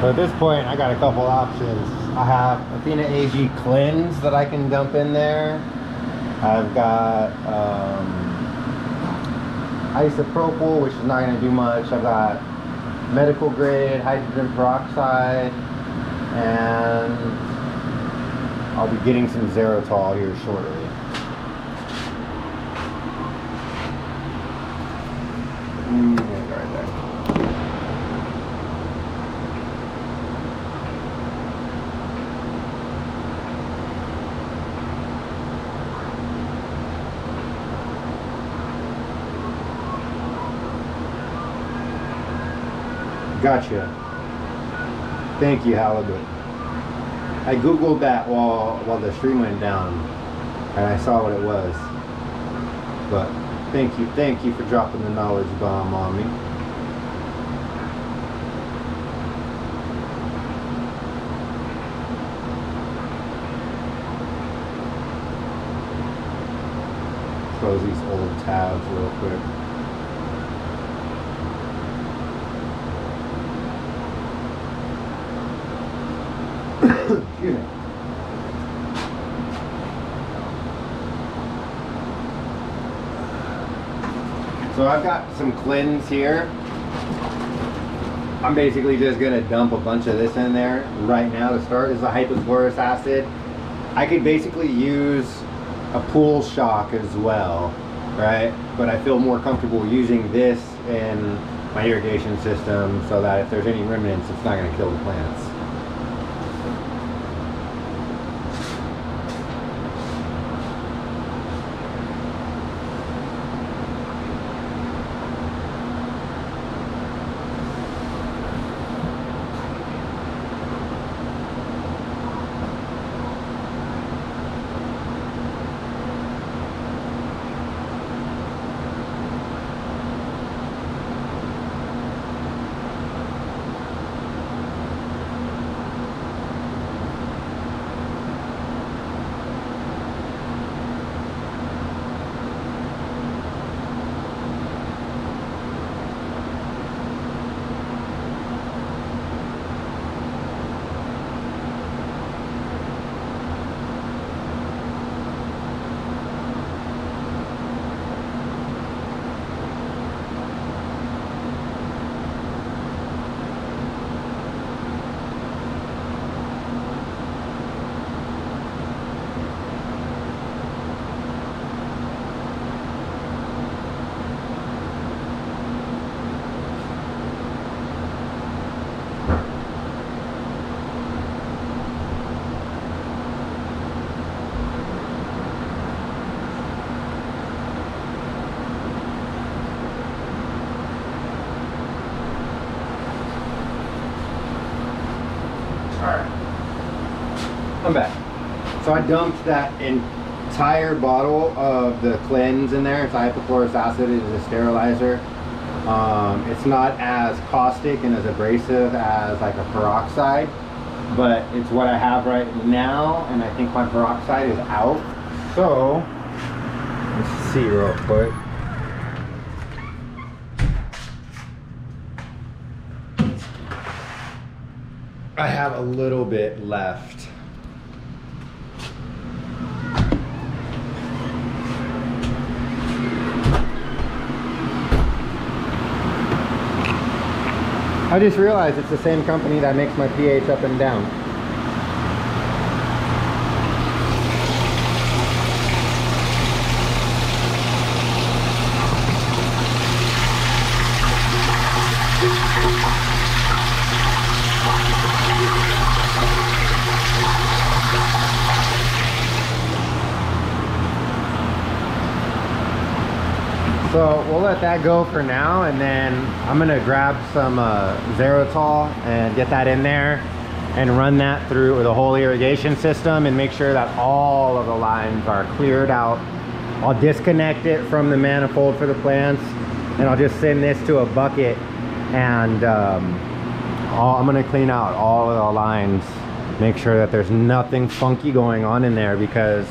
So at this point, I got a couple options. I have Athena AG Cleanse that I can dump in there. I've got isopropyl, which is not going to do much. I've got medical grade hydrogen peroxide, and I'll be getting some xeritol here shortly. Right there. Gotcha. Thank you, Halibut. I googled that while the stream went down, and I saw what it was. But thank you for dropping the knowledge bomb on me. Close these old tabs real quick. Excuse me. So I've got some cleanse here. I'm basically just gonna dump a bunch of this in there right now to start. This is a hypochlorous acid. I could basically use a pool shock as well, right? But I feel more comfortable using this in my irrigation system so that if there's any remnants, it's not gonna kill the plants. I'm back. So I dumped that entire bottle of the cleanse in there. It's hypochlorous acid. It is a sterilizer. It's not as caustic and as abrasive as like a peroxide, but it's what I have right now, and I think my peroxide is out. So let's see real quick. I have a little bit left. I just realized it's the same company that makes my pH up and down. So we'll let that go for now, and then I'm gonna grab some xeritol and get that in there and run that through the whole irrigation system and make sure that all of the lines are cleared out. I'll disconnect it from the manifold for the plants, and I'll just send this to a bucket, and I'm gonna clean out all of the lines, make sure that there's nothing funky going on in there, because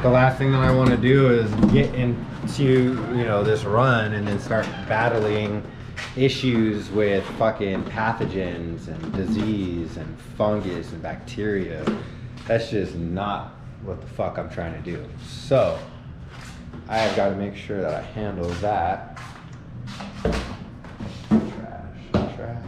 the last thing that I want to do is get into, you know, this run and then start battling issues with fucking pathogens and disease and fungus and bacteria. That's just not what the fuck I'm trying to do. So I have got to make sure that I handle that. Trash.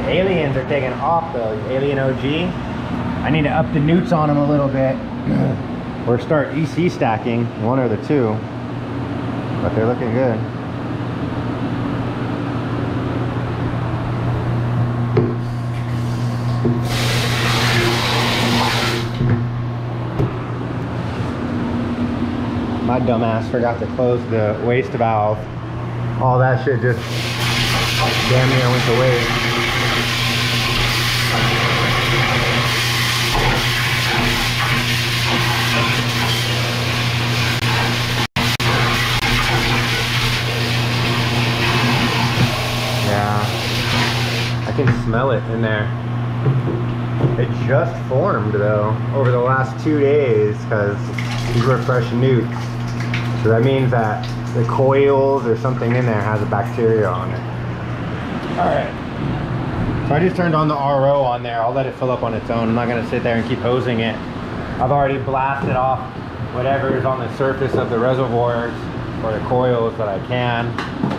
Aliens are taking off though, Alien OG. I need to up the newts on them a little bit or start EC stacking, one or the two, but they're looking good. My dumbass forgot to close the waste valve. All that shit just damn near went to waste. I can smell it in there. It just formed though over the last 2 days because these were fresh newts. So that means that the coils or something in there has a bacteria on it. Alright. So I just turned on the RO on there. I'll let it fill up on its own. I'm not going to sit there and keep hosing it. I've already blasted off whatever is on the surface of the reservoirs or the coils that I can.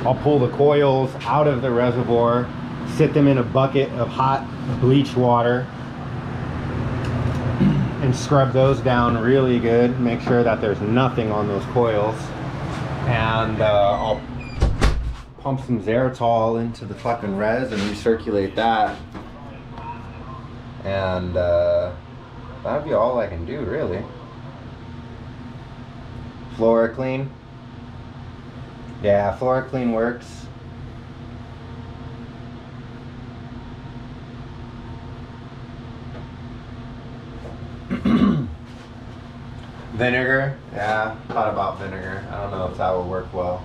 I'll pull the coils out of the reservoir, sit them in a bucket of hot bleach water and scrub those down really good. Make sure that there's nothing on those coils. And I'll pump some Xeritol into the fucking res and recirculate that. And that'd be all I can do really. FloraClean. Yeah, FloraClean works. Vinegar, yeah, thought about vinegar. I don't know if that would work well.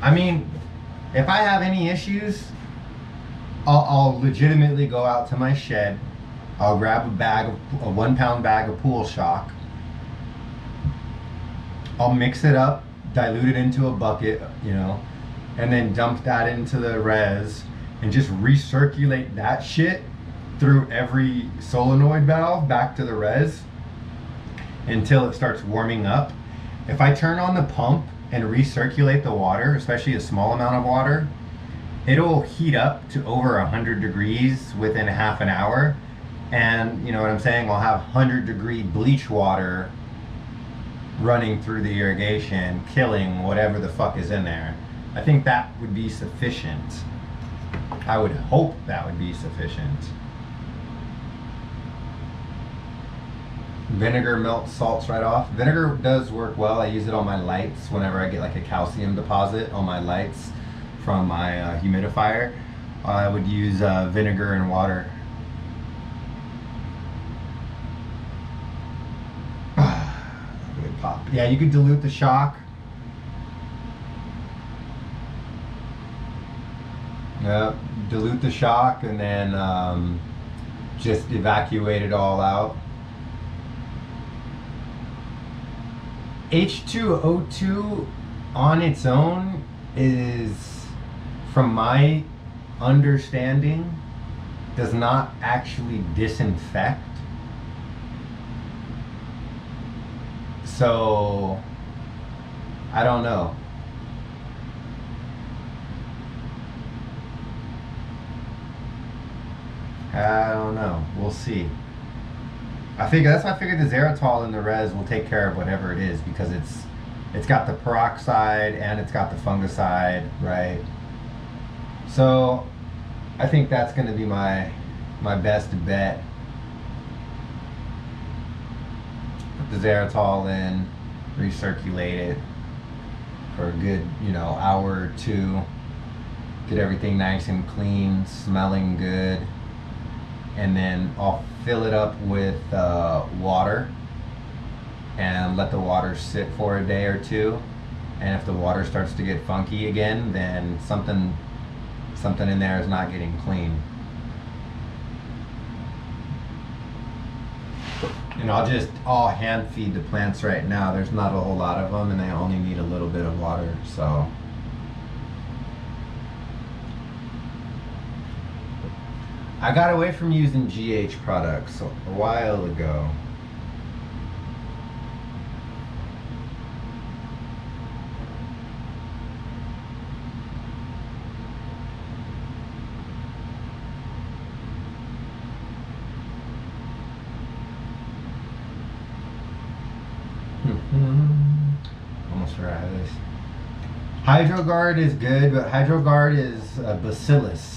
I mean, if I have any issues, I'll legitimately go out to my shed. I'll grab a 1 pound bag of pool shock. I'll mix it up, dilute it into a bucket, you know, and then dump that into the res and just recirculate that shit through every solenoid valve back to the res until it starts warming up. If I turn on the pump and recirculate the water, especially a small amount of water, it'll heat up to over 100 degrees within half an hour. And you know what I'm saying? I'll have 100-degree bleach water running through the irrigation, killing whatever the fuck is in there. I think that would be sufficient. I would hope that would be sufficient. Vinegar melts salts right off. Vinegar does work well. I use it on my lights whenever I get like a calcium deposit on my lights from my humidifier. I would use vinegar and water. Pop. Yeah, you could dilute the shock. Yep, dilute the shock and then just evacuate it all out. H2O2 on its own is, from my understanding, does not actually disinfect. So, I don't know. I don't know. We'll see. That's why I figured the Xeritol in the res will take care of whatever it is, because it's got the peroxide and it's got the fungicide, right? So, I think that's going to be my best bet. Put the Xeritol in, recirculate it for a good, hour or two. Get everything nice and clean, smelling good. and then I'll fill it up with water and let the water sit for a day or two. And if the water starts to get funky again, then something in there is not getting clean. And I'll hand feed the plants right now. There's not a whole lot of them and they only need a little bit of water, so. I got away from using GH products a while ago. Almost forgot this. HydroGuard is good, but HydroGuard is a bacillus.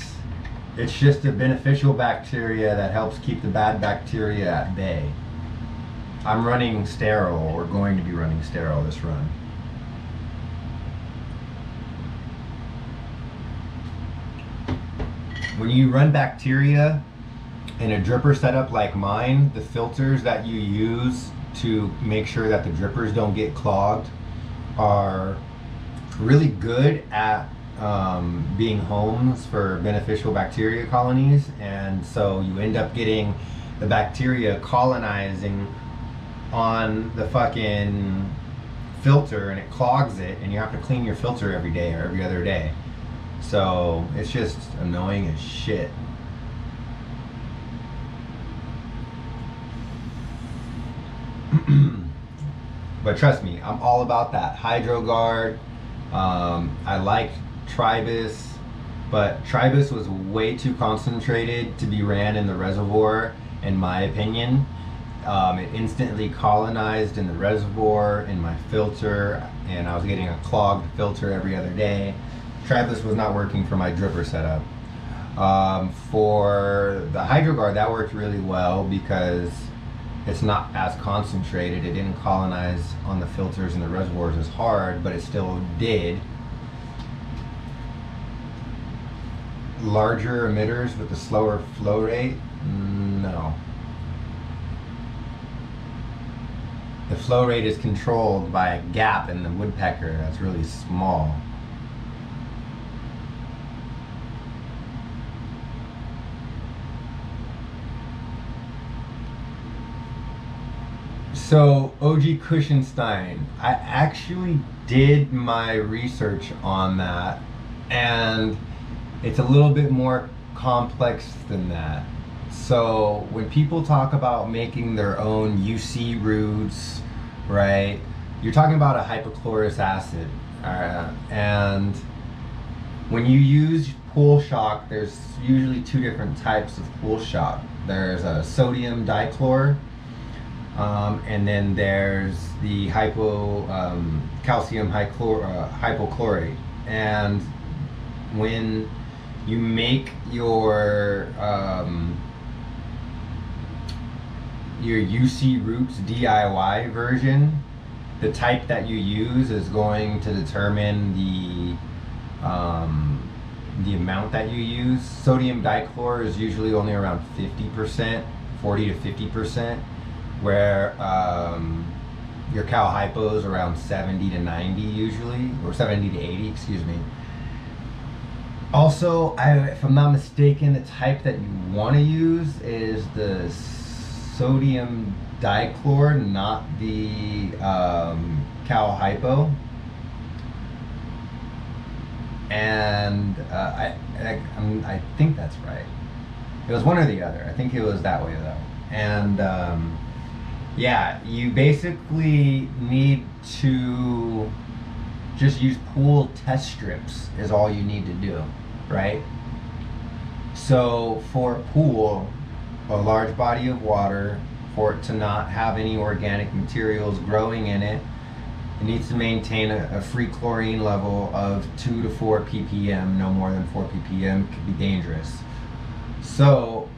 It's just a beneficial bacteria that helps keep the bad bacteria at bay. I'm running sterile, or going to be running sterile this run. When you run bacteria in a dripper setup like mine, the filters that you use to make sure that the drippers don't get clogged are really good at being homes for beneficial bacteria colonies, and so you end up getting the bacteria colonizing on the fucking filter and it clogs it, and you have to clean your filter every day or every other day. So it's just annoying as shit. But trust me, I'm all about that HydroGuard. I like Tribus, but Tribus was way too concentrated to be ran in the reservoir, in my opinion. It instantly colonized in the reservoir, in my filter, and I was getting a clogged filter every other day. Tribus was not working for my dripper setup. For the HydroGuard, that worked really well because it's not as concentrated. It didn't colonize on the filters and the reservoirs as hard, but it still did. Larger emitters with a slower flow rate? No. The flow rate is controlled by a gap in the woodpecker that's really small. So, OG Cushionstein, I actually did my research on that, and it's a little bit more complex than that. So, when people talk about making their own UC roots, right, you're talking about a hypochlorous acid, and when you use pool shock, there's usually two different types of pool shock. There's a sodium dichlor, and then there's the calcium hypochlorate. And when you make your UC Roots DIY version, the type that you use is going to determine the amount that you use. Sodium dichlor is usually only around 50%, 40 to 50%. Where your Cal Hypo is around 70 to 90 usually, or 70 to 80, excuse me. Also, if I'm not mistaken, the type that you want to use is the sodium dichlor, not the Cal Hypo. And I think that's right. It was one or the other. I think it was that way though. And yeah, you basically need to just use pool test strips is all you need to do, right? So for a pool, a large body of water, for it to not have any organic materials growing in it, it needs to maintain a free chlorine level of 2 to 4 ppm. No more than 4 ppm could be dangerous. So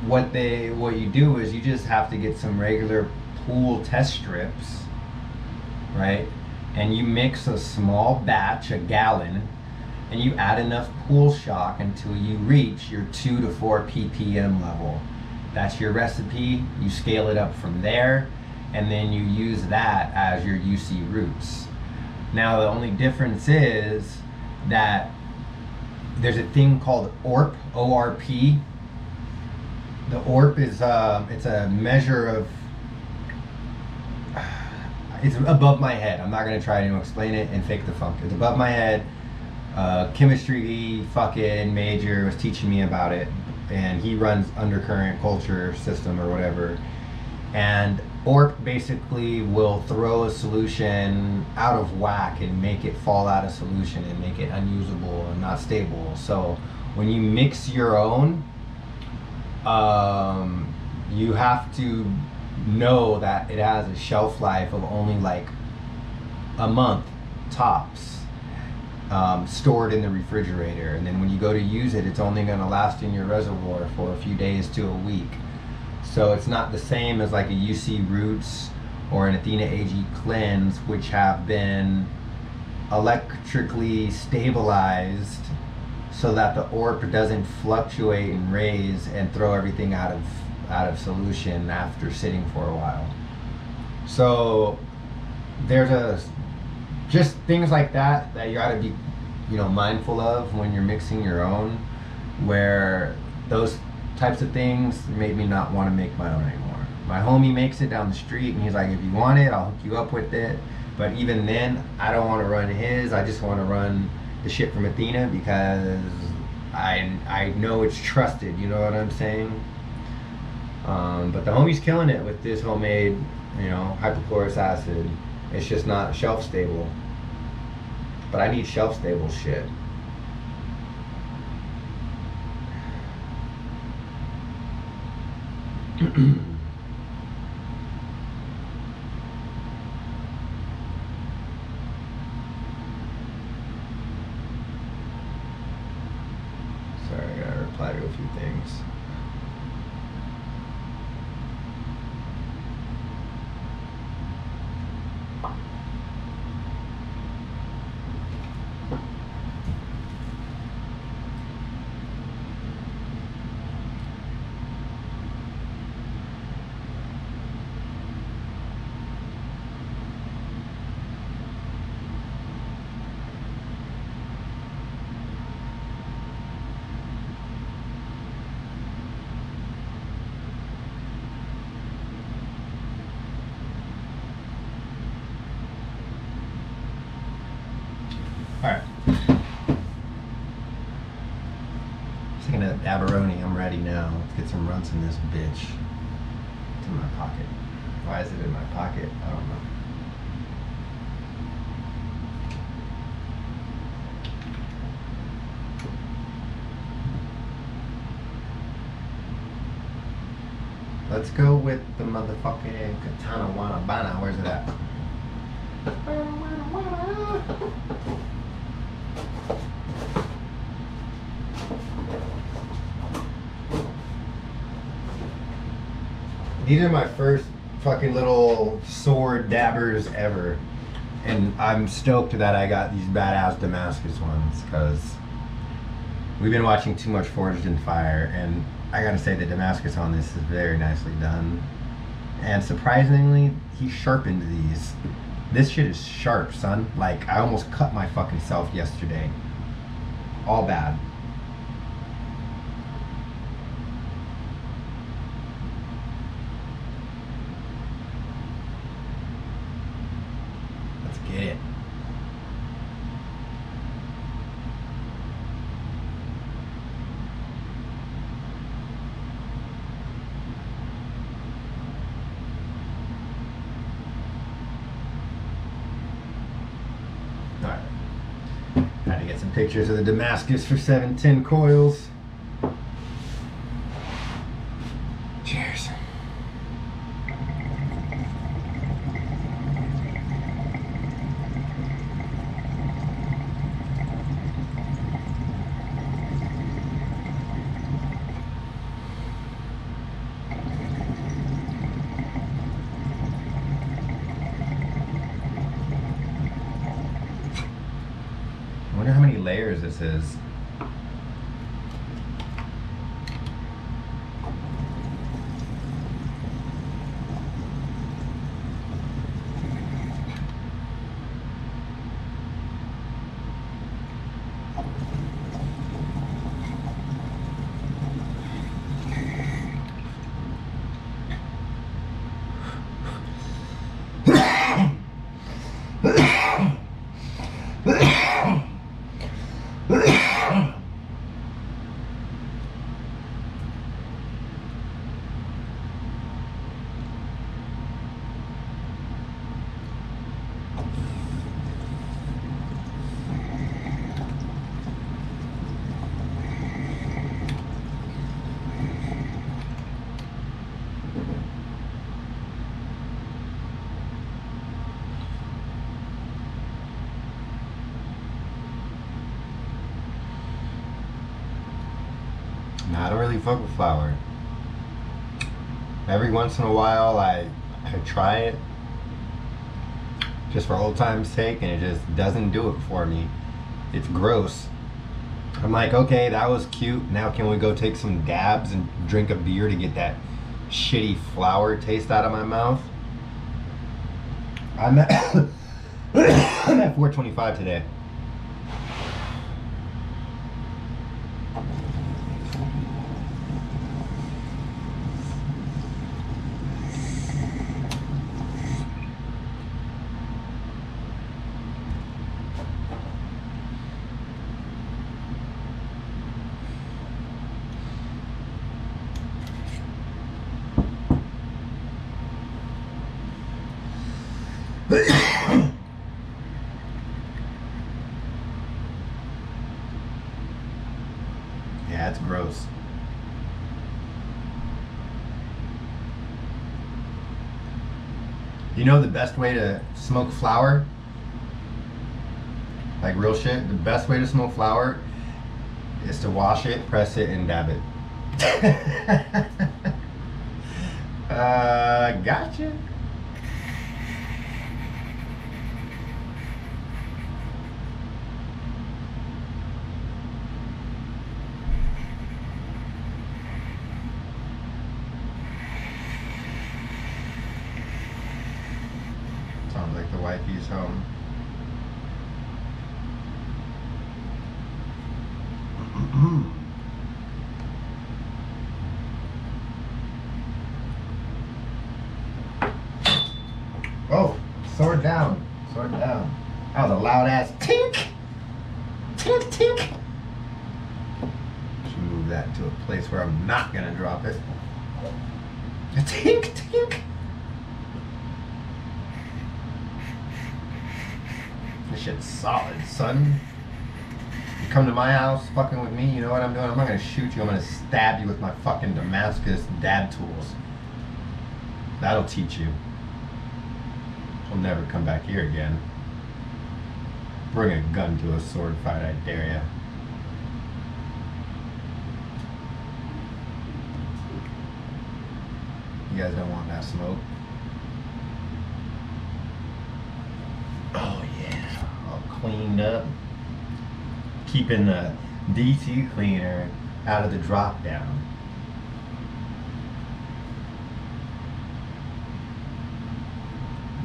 what you do is you just have to get some regular pool test strips, right? And you mix a small batch, a gallon, and you add enough pool shock until you reach your 2 to 4 ppm level. That's your recipe. You scale it up from there, and then you use that as your UC roots. Now the only difference is that there's a thing called ORP, O-R-P. The ORP is it's a measure of, it's above my head. I'm not gonna try to explain it and fake the funk. It's above my head. Chemistry fucking major was teaching me about it, and he runs undercurrent culture system or whatever. And ORP basically will throw a solution out of whack and make it fall out of solution and make it unusable and not stable. So when you mix your own, you have to know that it has a shelf life of only like a month tops, stored in the refrigerator, and then when you go to use it, it's only going to last in your reservoir for a few days to a week. So it's not the same as like a UC Roots or an Athena AG Cleanse, which have been electrically stabilized so that the ORP doesn't fluctuate and raise and throw everything out of solution after sitting for a while. So there's just things like that you got to be, mindful of when you're mixing your own, where those types of things made me not want to make my own anymore. My homie makes it down the street and he's like, if you want it, I'll hook you up with it. But even then, I don't want to run his. I just want to run the shit from Athena because I know it's trusted, you know what I'm saying? But the homie's killing it with this homemade, hypochlorous acid. It's just not shelf stable. But I need shelf stable shit. Sorry, I gotta reply to a few things. Alright. Thinking of Aberoni, I'm ready now. Let's get some runts in this bitch. It's in my pocket. Why is it in my pocket? I don't know. Let's go with the motherfucking Katana Wanabana. Where's it at? These are my first fucking little sword dabbers ever. And I'm stoked that I got these badass Damascus ones because we've been watching too much Forged in Fire, and I gotta say the Damascus on this is very nicely done. And surprisingly, he sharpened these. This shit is sharp, son. Like, I almost cut my fucking self yesterday. All bad. Let's get it. Had to get some pictures of the Damascus for 710 coils. Cheers. layers this is. I don't really fuck with flour. Every once in a while I try it just for old time's sake, and it just doesn't do it for me. It's gross. I'm like, okay, that was cute. Now can we go take some dabs and drink a beer to get that shitty flour taste out of my mouth? I'm at, I'm at 425 today. Yeah, it's gross. You know the best way to smoke flour? Like real shit, the best way to smoke flour is to wash it, press it, and dab it. Gotcha. Sounds like the wifey's home. Oh, sword down. Sword down. That was a loud ass tink! Tink, tink! Should move that to a place where I'm not gonna drop it. Tink, tink! This shit's solid, son. You come to my house fucking with me, you know what I'm doing? I'm not gonna shoot you, I'm gonna stab you with my fucking Damascus dab tools. That'll teach you. You'll never come back here again. Bring a gun to a sword fight, I dare ya. You guys don't want that smoke. Oh yeah, all cleaned up. Keeping the DC cleaner out of the drop down.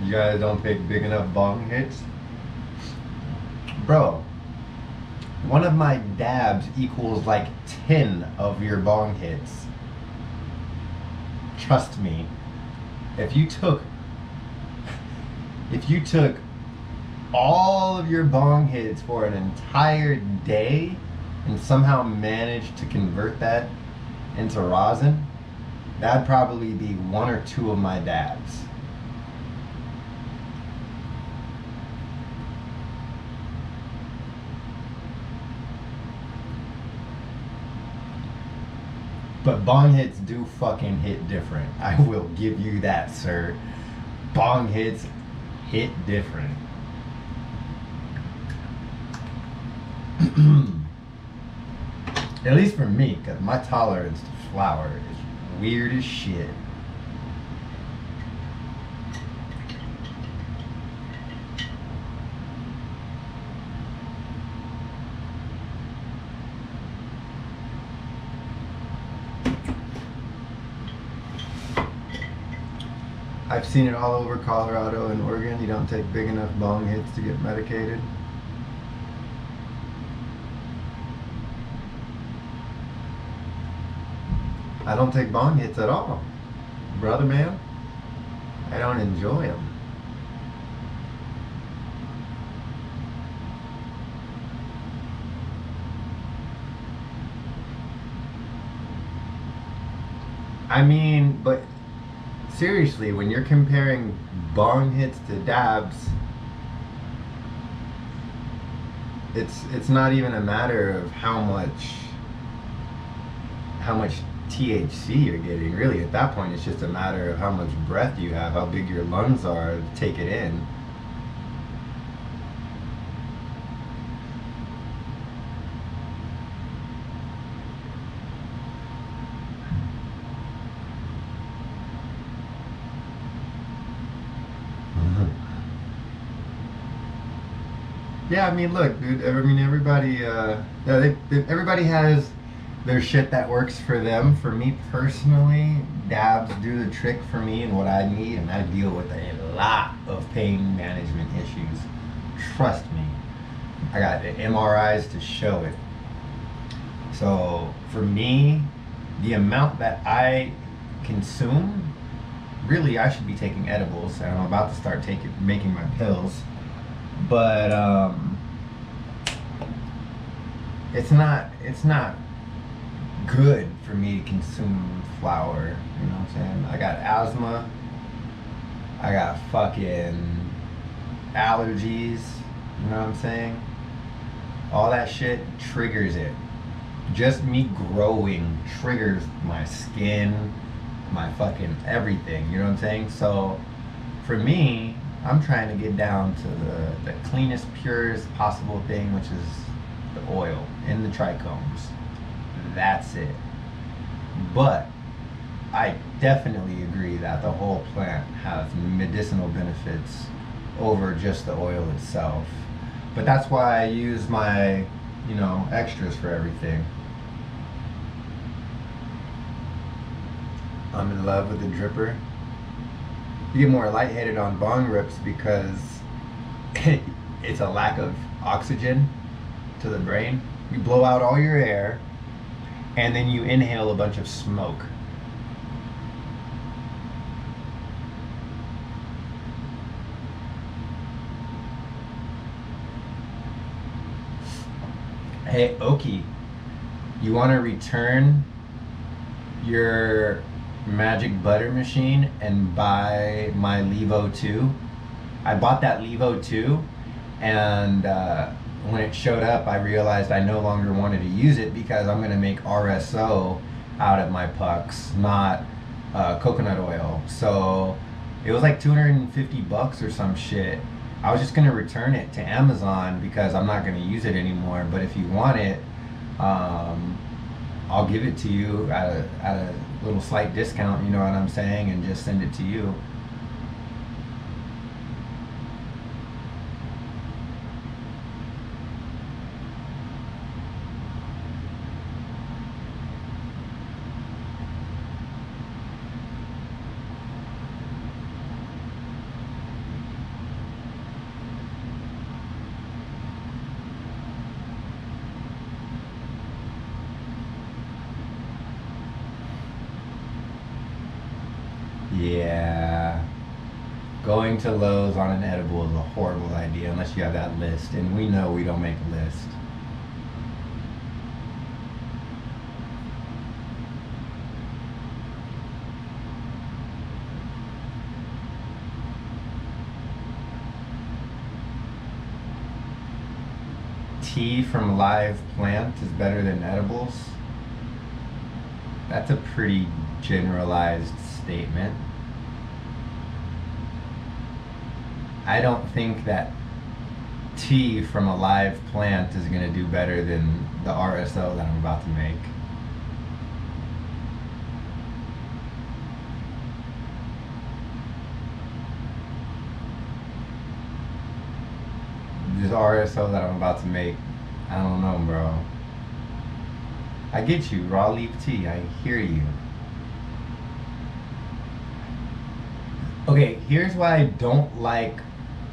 You guys don't take big enough bong hits? Bro, one of my dabs equals like 10 of your bong hits. Trust me, if you took all of your bong hits for an entire day and somehow managed to convert that into rosin, that'd probably be one or two of my dabs. But bong hits do fucking hit different. I will give you that, sir. Bong hits hit different. At least for me, because my tolerance to flour is weird as shit. I've seen it all over Colorado and Oregon. You don't take big enough bong hits to get medicated. I don't take bong hits at all, brother man. I don't enjoy them. I mean, but seriously, when you're comparing bong hits to dabs, it's not even a matter of how much THC you're getting. Really, at that point, it's just a matter of how much breath you have, how big your lungs are to take it in. Yeah, I mean, look, dude. I mean, everybody. Everybody has their shit that works for them. For me personally, dabs do the trick for me and what I need, and I deal with a lot of pain management issues. Trust me, I got MRIs to show it. So for me, the amount that I consume, really, I should be taking edibles, and I'm about to start making my pills. But it's not good for me to consume flour. You know what I'm saying? I got asthma. I got fucking allergies. You know what I'm saying? All that shit triggers it. Just me growing triggers my skin, my fucking everything. You know what I'm saying? So for me, I'm trying to get down to the cleanest, purest possible thing, which is the oil in the trichomes. That's it. But I definitely agree that the whole plant has medicinal benefits over just the oil itself. But that's why I use my, extras for everything. I'm in love with the dripper. You get more lightheaded on bong rips because it's a lack of oxygen to the brain. You blow out all your air and then you inhale a bunch of smoke. Hey, Oki, you want to return your magic butter machine and buy my Levo 2? I bought that Levo 2 and when it showed up I realized I no longer wanted to use it because I'm going to make RSO out of my pucks, not coconut oil. So it was like $250 or some shit. I was just going to return it to Amazon because I'm not going to use it anymore, but if you want it, I'll give it to you at a little slight discount, you know what I'm saying, and just send it to you. Yeah, going to Lowe's on an edible is a horrible idea unless you have that list, and we know we don't make a list. Tea from live plant is better than edibles? That's a pretty generalized statement. I don't think that tea from a live plant is going to do better than the RSO that I'm about to make. This RSO that I'm about to make, I don't know, bro. I get you, raw leaf tea, I hear you. Okay, here's why I don't like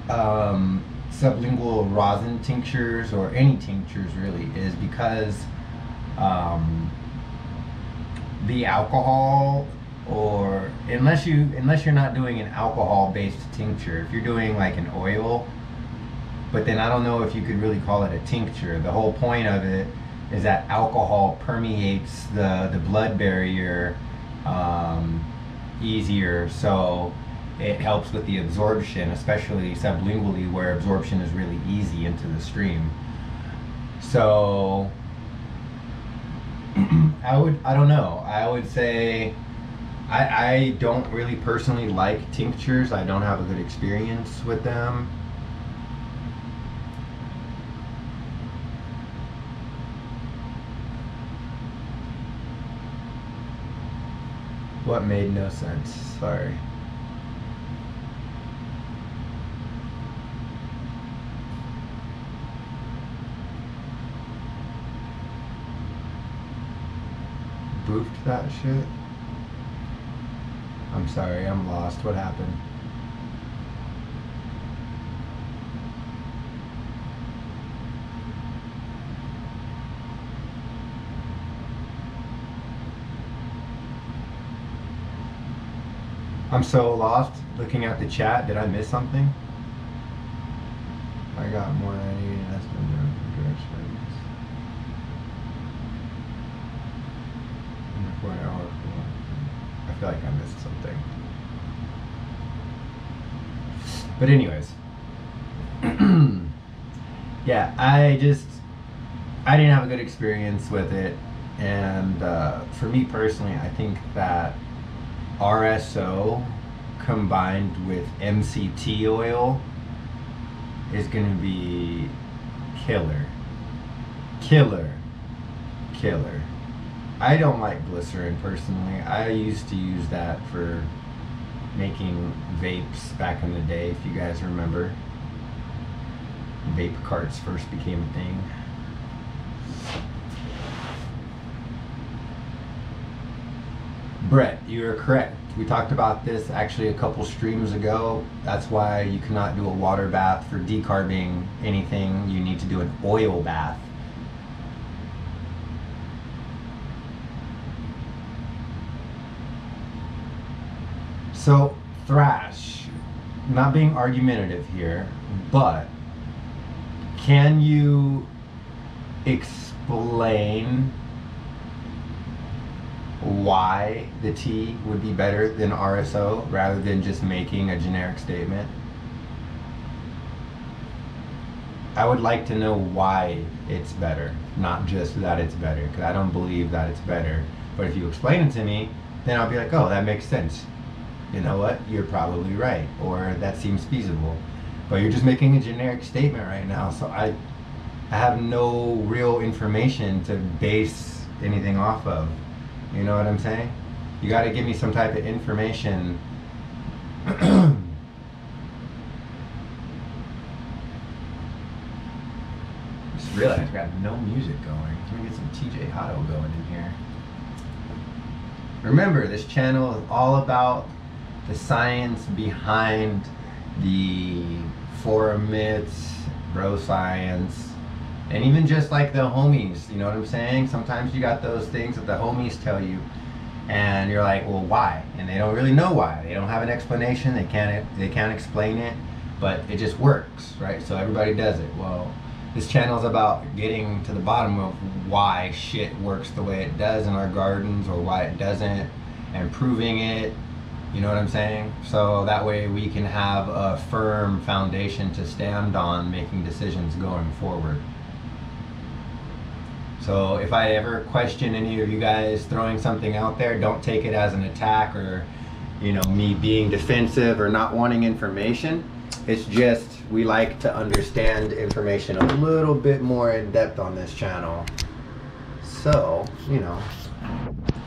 sublingual rosin tinctures or any tinctures really, is because the alcohol, or unless you're not doing an alcohol based tincture, if you're doing like an oil, but then I don't know if you could really call it a tincture. The whole point of it is that alcohol permeates the blood barrier easier, so it helps with the absorption, especially sublingually where absorption is really easy into the stream. So I don't know. I would say I don't really personally like tinctures. I don't have a good experience with them. What made no sense? Sorry. Boofed that shit? I'm sorry, I'm lost. What happened? I'm so lost looking at the chat. Did I miss something? I got more than I need, and that's been doing directions. I feel like I missed something. But anyways. Yeah, I didn't have a good experience with it. And for me personally, I think that RSO combined with MCT oil is going to be killer. I don't like glycerin personally. I used to use that for making vapes back in the day, if you guys remember. Vape carts first became a thing. Brett, you are correct. We talked about this actually a couple streams ago. That's why you cannot do a water bath for decarbing anything. You need to do an oil bath. So, thrash, not being argumentative here, but can you explain why the tea would be better than RSO rather than just making a generic statement? I would like to know why it's better, not just that it's better, because I don't believe that it's better. But if you explain it to me, then I'll be like, oh, that makes sense. You know what? You're probably right, or that seems feasible. But you're just making a generic statement right now, so I have no real information to base anything off of. You know what I'm saying? You got to give me some type of information. Just realized I got no music going. Let me get some TJ Hotto going in here. Remember, this channel is all about the science behind the forum myths, bro science, and even just like the homies, you know what I'm saying? Sometimes you got those things that the homies tell you, and you're like, well, why? And they don't really know why. They don't have an explanation. They can't explain it, but it just works, right? So everybody does it. Well, this channel is about getting to the bottom of why shit works the way it does in our gardens, or why it doesn't, and proving it. You know what I'm saying? So that way we can have a firm foundation to stand on making decisions going forward. So if I ever question any of you guys throwing something out there, don't take it as an attack or, you know, me being defensive or not wanting information. It's just we like to understand information a little bit more in depth on this channel. So, you know,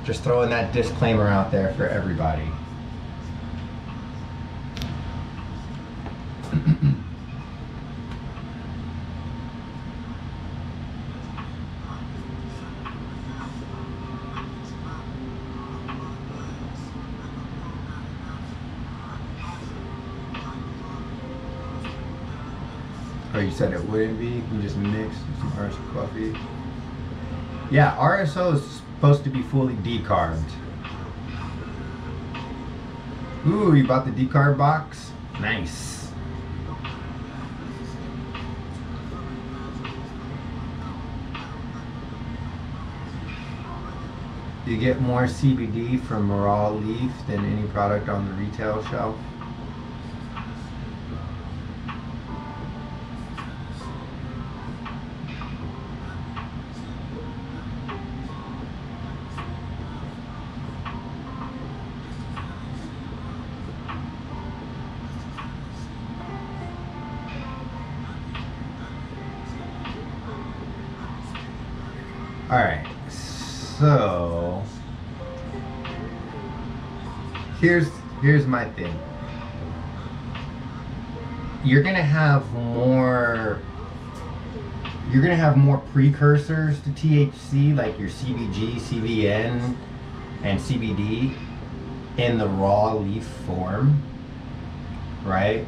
just throwing that disclaimer out there for everybody. Oh, you said it wouldn't be? You just mixed some RSO coffee. Yeah, RSO is supposed to be fully decarbed. Ooh, you bought the decarb box? Nice. You get more CBD from raw leaf than any product on the retail shelf. All right, so here's my thing. You're gonna have more precursors to THC, like your CBG, CBN, and CBD in the raw leaf form, right?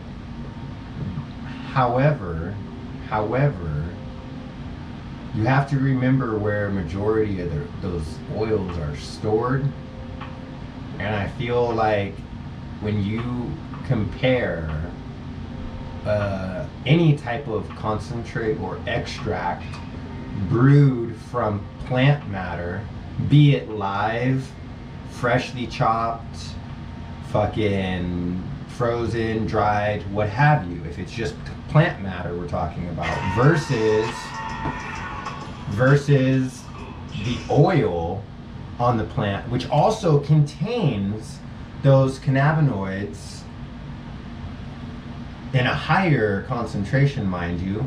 However, you have to remember where a majority of those oils are stored. And I feel like when you compare any type of concentrate or extract brewed from plant matter, be it live, freshly chopped, fucking frozen, dried, what have you, if it's just plant matter we're talking about, versus the oil on the plant, which also contains those cannabinoids in a higher concentration, mind you.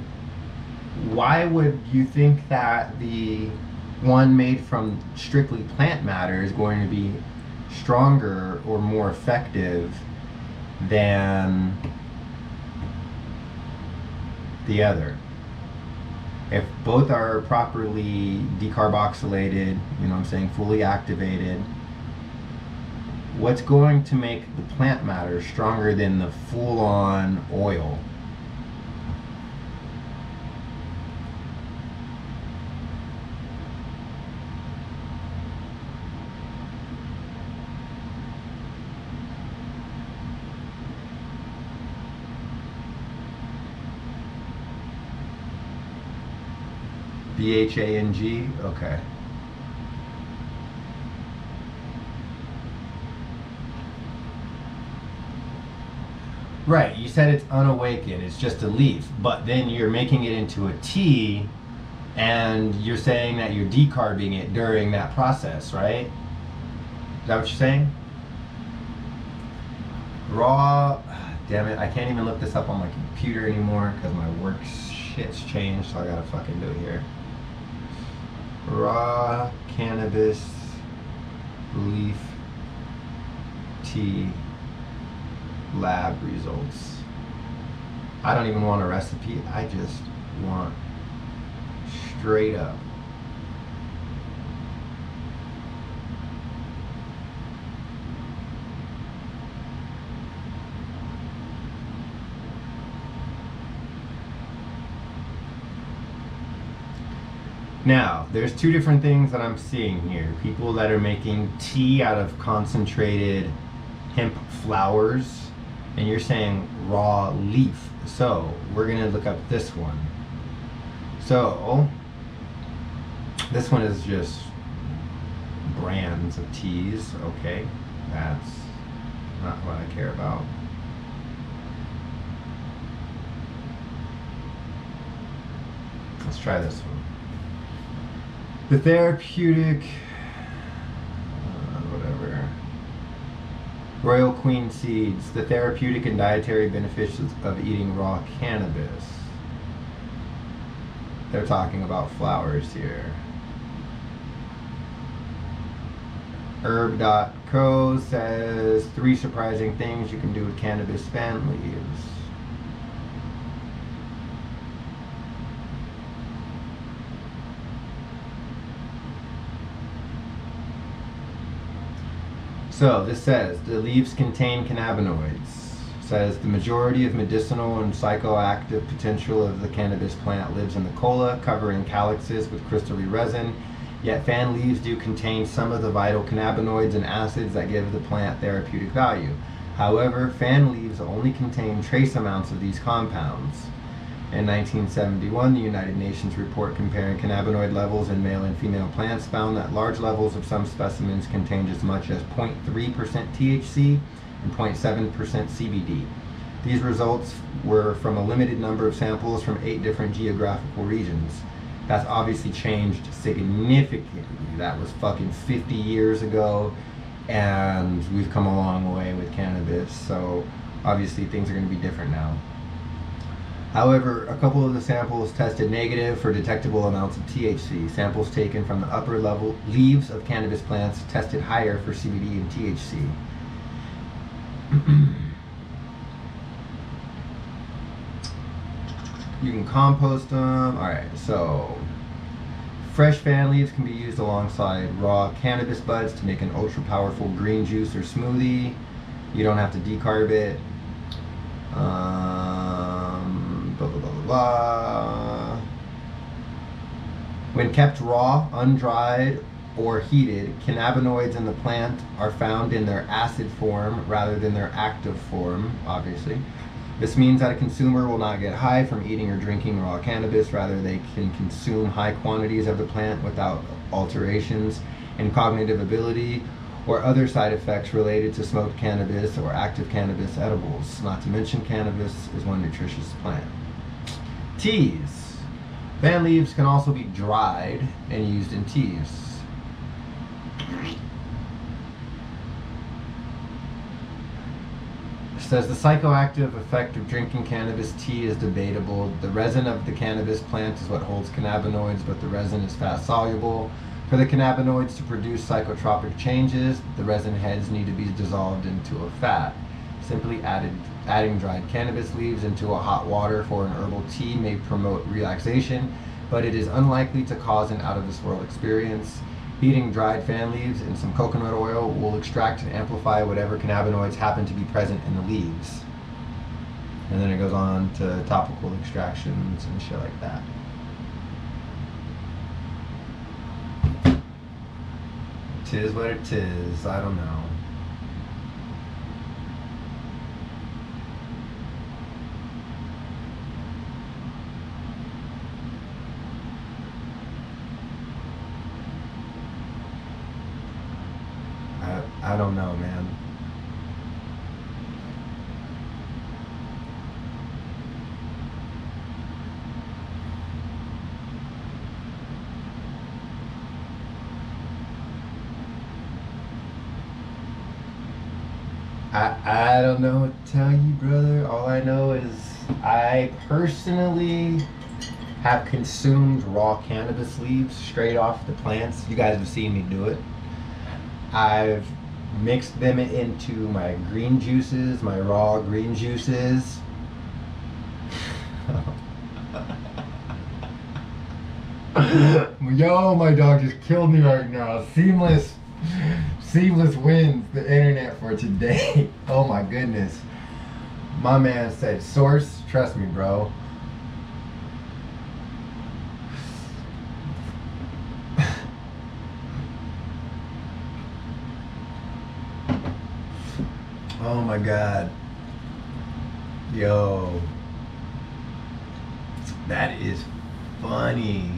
Why would you think that the one made from strictly plant matter is going to be stronger or more effective than the other? If both are properly decarboxylated, you know what I'm saying, fully activated, what's going to make the plant matter stronger than the full-on oil? BHANG? Okay. Right, you said it's unawakened, it's just a leaf, but then you're making it into a tea and you're saying that you're decarbing it during that process, right? Is that what you're saying? Raw, damn it, I can't even look this up on my computer anymore because my work shit's changed, so I gotta fucking do it here. Raw cannabis leaf tea lab results. I don't even want a recipe, I just want straight up. Now, there's two different things that I'm seeing here. People that are making tea out of concentrated hemp flowers, and you're saying raw leaf. So, we're gonna look up this one. So, this one is just brands of teas. Okay, that's not what I care about. Let's try this one. The therapeutic, whatever, Royal Queen seeds, the therapeutic and dietary benefits of eating raw cannabis. They're talking about flowers here. Herb.co says 3 surprising things you can do with cannabis fan leaves. So this says the leaves contain cannabinoids. says the majority of medicinal and psychoactive potential of the cannabis plant lives in the cola, covering calyxes with crystalline resin. Yet fan leaves do contain some of the vital cannabinoids and acids that give the plant therapeutic value. However, fan leaves only contain trace amounts of these compounds. In 1971, the United Nations report comparing cannabinoid levels in male and female plants found that large levels of some specimens contained as much as 0.3% THC and 0.7% CBD. These results were from a limited number of samples from 8 different geographical regions. That's obviously changed significantly. That was fucking 50 years ago, and we've come a long way with cannabis, so obviously things are going to be different now. However, a couple of the samples tested negative for detectable amounts of THC. Samples taken from the upper level leaves of cannabis plants tested higher for CBD and THC. You can compost them. Alright, so fresh fan leaves can be used alongside raw cannabis buds to make an ultra powerful green juice or smoothie. You don't have to decarb it. Blah, blah, blah, blah. When kept raw, undried, or heated, cannabinoids in the plant are found in their acid form rather than their active form, obviously. This means that a consumer will not get high from eating or drinking raw cannabis. Rather, they can consume high quantities of the plant without alterations in cognitive ability or other side effects related to smoked cannabis or active cannabis edibles. Not to mention, cannabis is one nutritious plant. Teas. Fan leaves can also be dried and used in teas. It says the psychoactive effect of drinking cannabis tea is debatable. The resin of the cannabis plant is what holds cannabinoids, but the resin is fat soluble. For the cannabinoids to produce psychotropic changes, the resin heads need to be dissolved into a fat. Simply adding dried cannabis leaves into a hot water for an herbal tea may promote relaxation, but it is unlikely to cause an out-of-this-world experience. Heating dried fan leaves in some coconut oil will extract and amplify whatever cannabinoids happen to be present in the leaves. And then it goes on to topical extractions and shit like that. Tis what it is, I don't know. I don't know, man. I don't know what to tell you, brother. All I know is I personally have consumed raw cannabis leaves straight off the plants. You guys have seen me do it. I've mixed them into my green juices, my raw green juices. Yo, my dog just killed me right now. Seamless wins the internet for today. Oh my goodness. My man said source, trust me, bro. Oh my God. Yo. That is funny.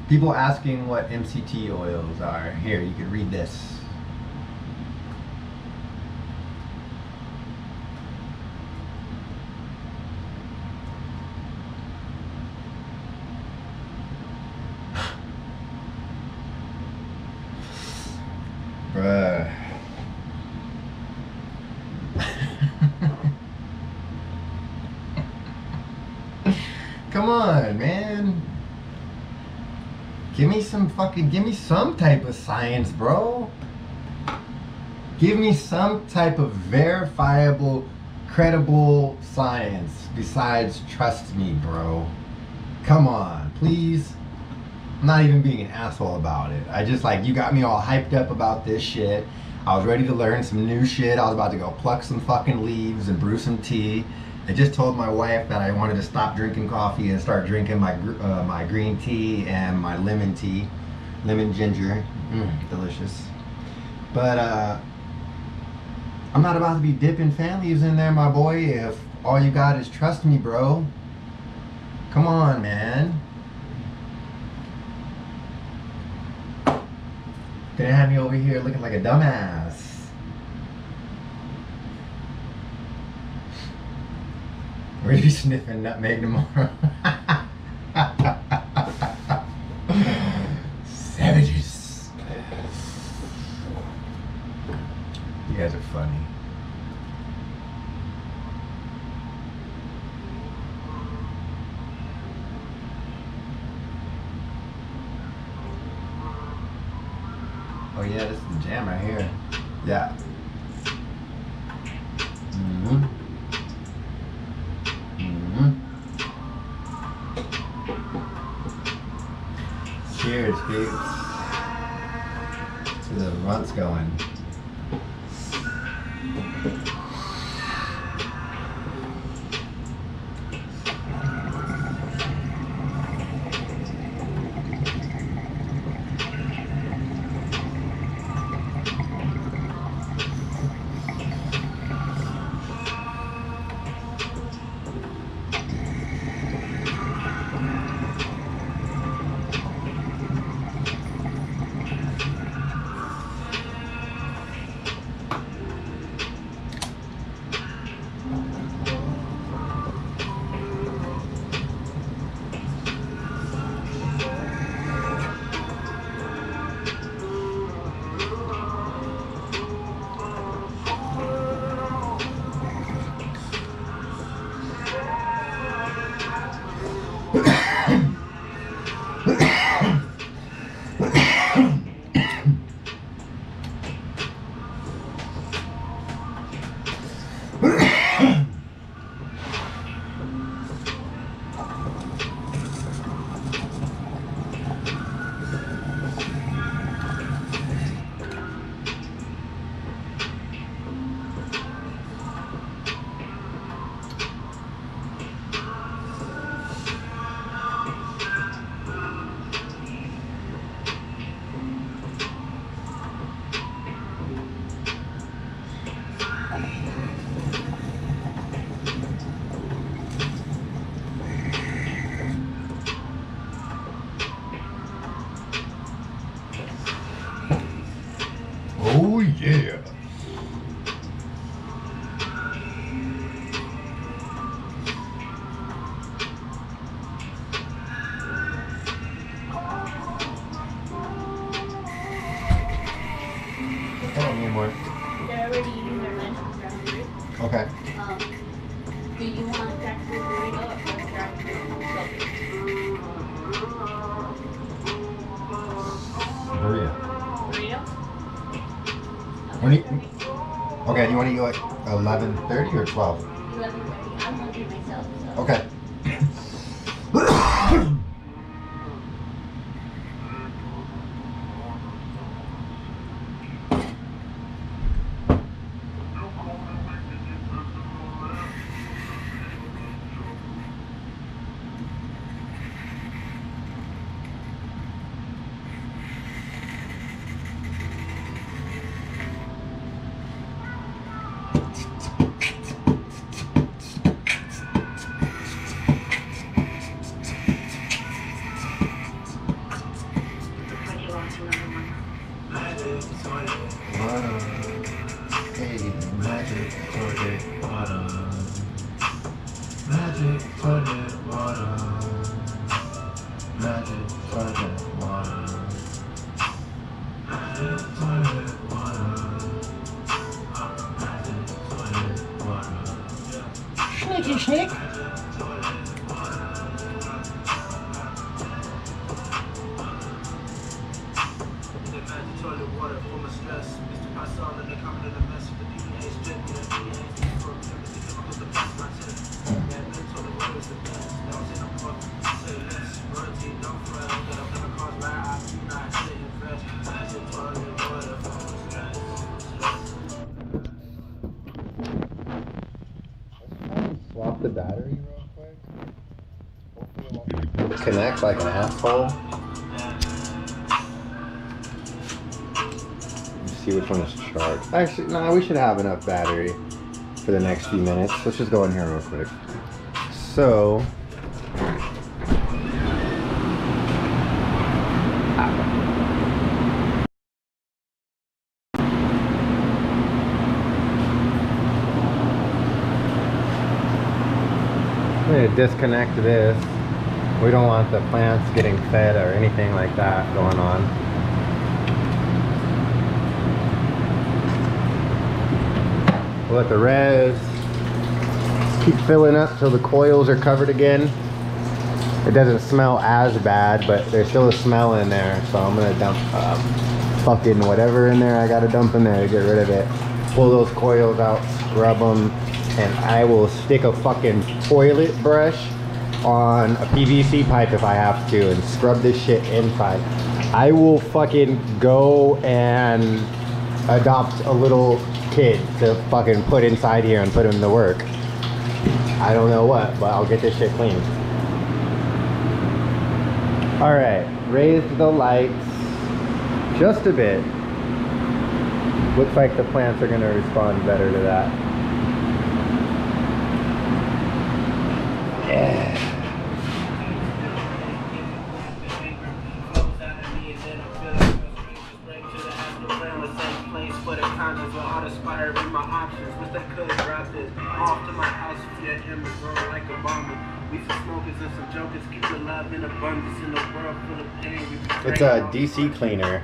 People asking what MCT oils are. Here, you can read this. Bruh. Come on, man. Give me some type of science, bro. Give me some type of verifiable, credible science besides trust me, bro. Come on, please. I'm not even being an asshole about it. I just you got me all hyped up about this shit. I was ready to learn some new shit. I was about to go pluck some fucking leaves and brew some tea. I just told my wife that I wanted to stop drinking coffee and start drinking my green tea and my lemon tea, lemon ginger, delicious. But I'm not about to be dipping families in there, my boy. If all you got is trust me, bro. Come on, man. Gonna have me over here looking like a dumbass. Or you sniffing nutmeg tomorrow? Savages. You guys are funny. Oh yeah, this is the jam right here. Yeah. Cheers, peeps. To the runts going. Oh yeah. Hold on, one more. They're already eating their lunch on drive-thru. Okay. Do you want a drive-thru burrito or a drive-thru Burrito. burrito? When you, okay, do you want to go at 11:30 or 12? 11:30. I'm hungry myself, so. Okay. Snake. off the battery real quick. Hopefully it won't connect like an asshole. Let's see which one is charged. Actually, no, we should have enough battery for the next few minutes. Let's just go in here real quick. So, I'm going to disconnect this. We don't want the plants getting fed or anything like that going on. We'll let the res keep filling up till the coils are covered again. It doesn't smell as bad, but there's still a smell in there, so I'm going to dump fucking whatever in there I got to dump in there to get rid of it. Pull those coils out, scrub them, and I will stick a fucking toilet brush on a PVC pipe if I have to and scrub this shit inside. I will fucking go and adopt a little kid to fucking put inside here and put him to work. I don't know what, but I'll get this shit clean. Alright, raise the lights just a bit. Looks like the plants are going to respond better to that. Yeah. It's a DC cleaner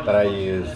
that I use.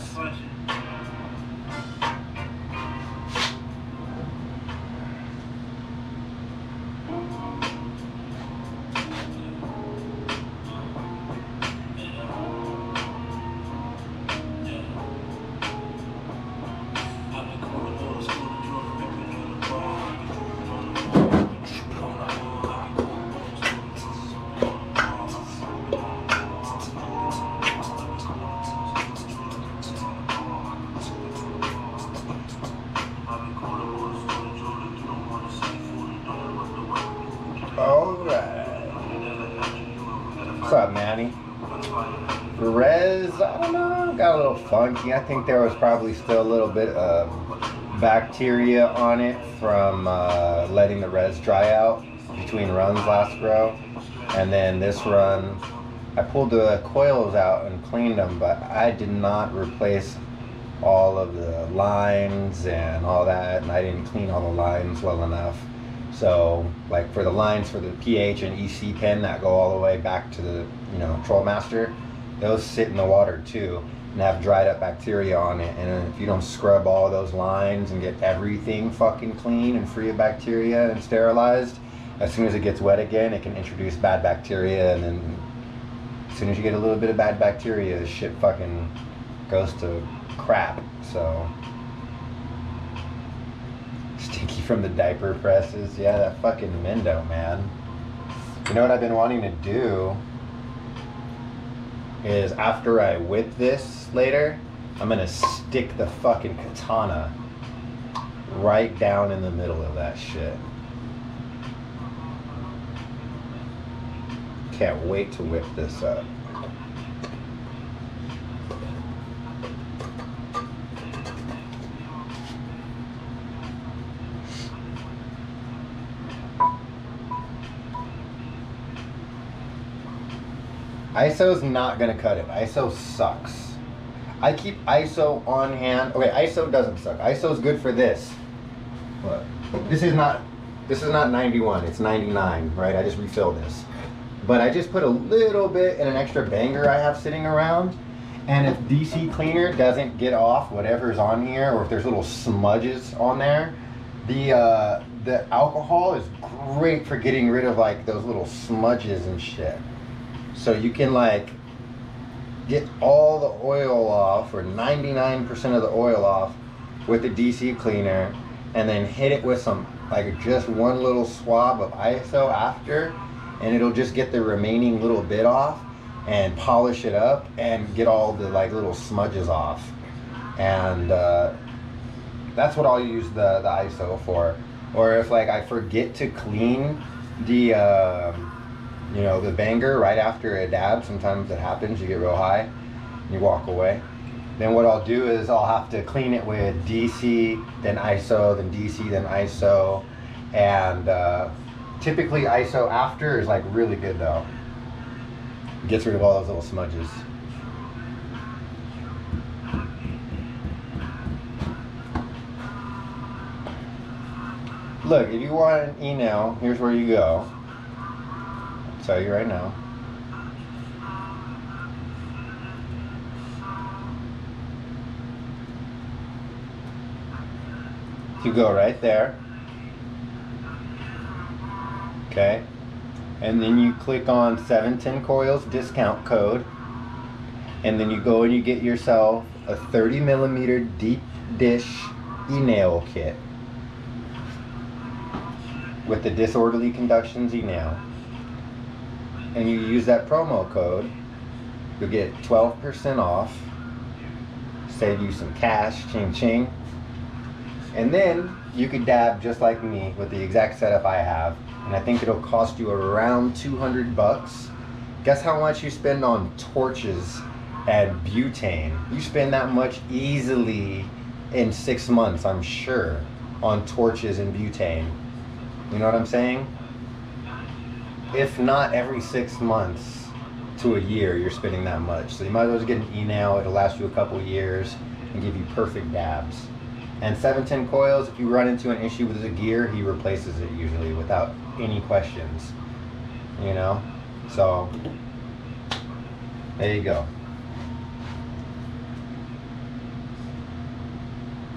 What's up, Manny? Res, I don't know, got a little funky. I think there was probably still a little bit of bacteria on it from letting the res dry out between runs last grow. And then this run, I pulled the coils out and cleaned them, but I did not replace all of the lines and all that, and I didn't clean all the lines well enough. So, like for the lines for the pH and EC pin that go all the way back to the, Troll Master, those sit in the water too and have dried up bacteria on it. And if you don't scrub all those lines and get everything fucking clean and free of bacteria and sterilized, as soon as it gets wet again, it can introduce bad bacteria, and then as soon as you get a little bit of bad bacteria, shit fucking goes to crap. So. Stinky from the diaper presses. Yeah, that fucking Mendo, man. You know what I've been wanting to do is after I whip this later, I'm gonna stick the fucking katana right down in the middle of that shit. Can't wait to whip this up. ISO's not gonna cut it. ISO sucks. I keep ISO on hand. Okay, ISO doesn't suck. ISO's good for this. Look, this is not 91. It's 99, right? I just refilled this, but I just put a little bit in an extra banger I have sitting around. And if DC cleaner doesn't get off whatever's on here, or if there's little smudges on there, the alcohol is great for getting rid of like those little smudges and shit. So you can like get all the oil off, or 99% of the oil off with the DC cleaner, and then hit it with some, like just one little swab of ISO after, and it'll just get the remaining little bit off and polish it up and get all the like little smudges off. And that's what I'll use the ISO for. Or if like I forget to clean the the banger right after a dab, sometimes it happens, you get real high and you walk away. Then what I'll do is I'll have to clean it with DC, then ISO, then DC, then ISO. And typically ISO after is like really good though. It gets rid of all those little smudges. Look, if you want an e-nail, here's where you go. I'll tell you right now. You go right there. Okay. And then you click on 710 Coils discount code. And then you go and you get yourself a 30 millimeter deep dish e-nail kit with the Disorderly Conductions e-nail. And you use that promo code, you'll get 12% off, save you some cash, ching ching. And then you could dab just like me with the exact setup I have, and I think it'll cost you around 200 bucks. Guess how much you spend on torches and butane? You spend that much easily in 6 months, I'm sure, on torches and butane. You know what I'm saying? If not every 6 months to a year, you're spending that much. So you might as well just get an e-nail. It'll last you a couple years and give you perfect dabs. And 710 Coils, if you run into an issue with the gear, he replaces it usually without any questions. You know? So, there you go.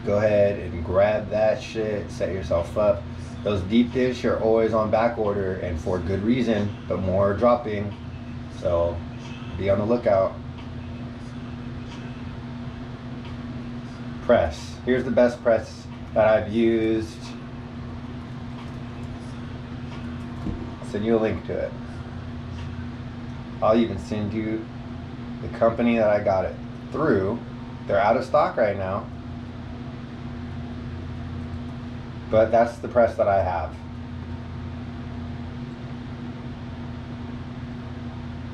Go ahead and grab that shit, set yourself up. Those deep dish are always on back order, and for good reason, but more are dropping. So, be on the lookout. Press. Here's the best press that I've used. I'll send you a link to it. I'll even send you the company that I got it through. They're out of stock right now. But that's the press that I have.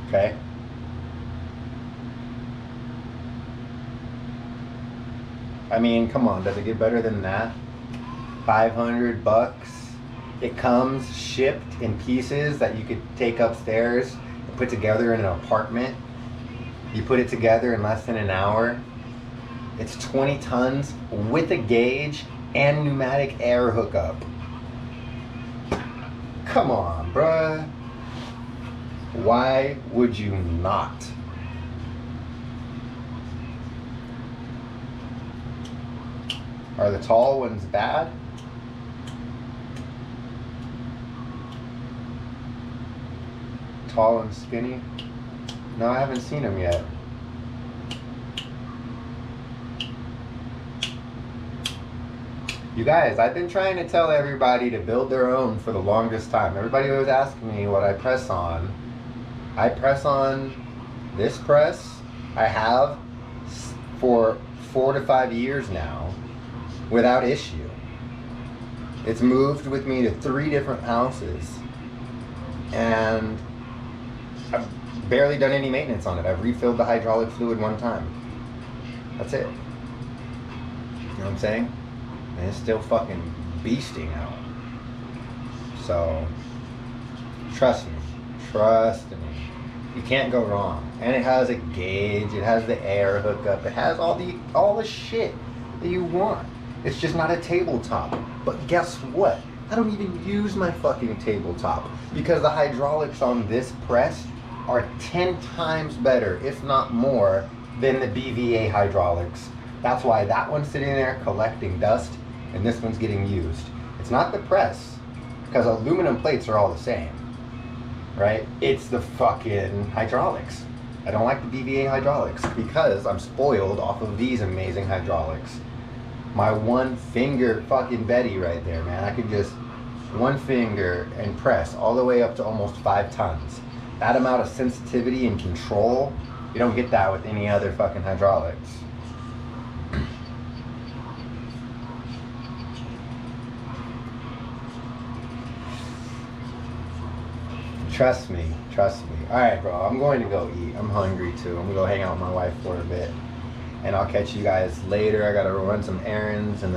Okay? I mean, come on, does it get better than that? 500 bucks. It comes shipped in pieces that you could take upstairs and put together in an apartment. You put it together in less than an hour. It's 20 tons with a gauge and pneumatic air hookup. Come on, bruh. Why would you not? Are the tall ones bad? Tall and skinny? No, I haven't seen them yet. You guys, I've been trying to tell everybody to build their own for the longest time. Everybody always asks me what I press on. I press on this press. I have for 4 to 5 years now without issue. It's moved with me to 3 different houses, and I've barely done any maintenance on it. I've refilled the hydraulic fluid 1 time. That's it. You know what I'm saying? And it's still fucking beasting out. So, trust me. Trust me. You can't go wrong. And it has a gauge, it has the air hookup, it has all the shit that you want. It's just not a tabletop. But guess what? I don't even use my fucking tabletop, because the hydraulics on this press are 10 times better, if not more, than the BVA hydraulics. That's why that one's sitting there collecting dust and this one's getting used. It's not the press, because aluminum plates are all the same, right? It's the fucking hydraulics. I don't like the BVA hydraulics because I'm spoiled off of these amazing hydraulics. My 1 finger fucking Betty right there, man. I could just 1 finger and press all the way up to almost 5 tons. That amount of sensitivity and control, you don't get that with any other fucking hydraulics. Trust me. All right, bro. I'm going to go eat. I'm hungry too. I'm gonna go hang out with my wife for a bit, and I'll catch you guys later. I gotta run some errands, and then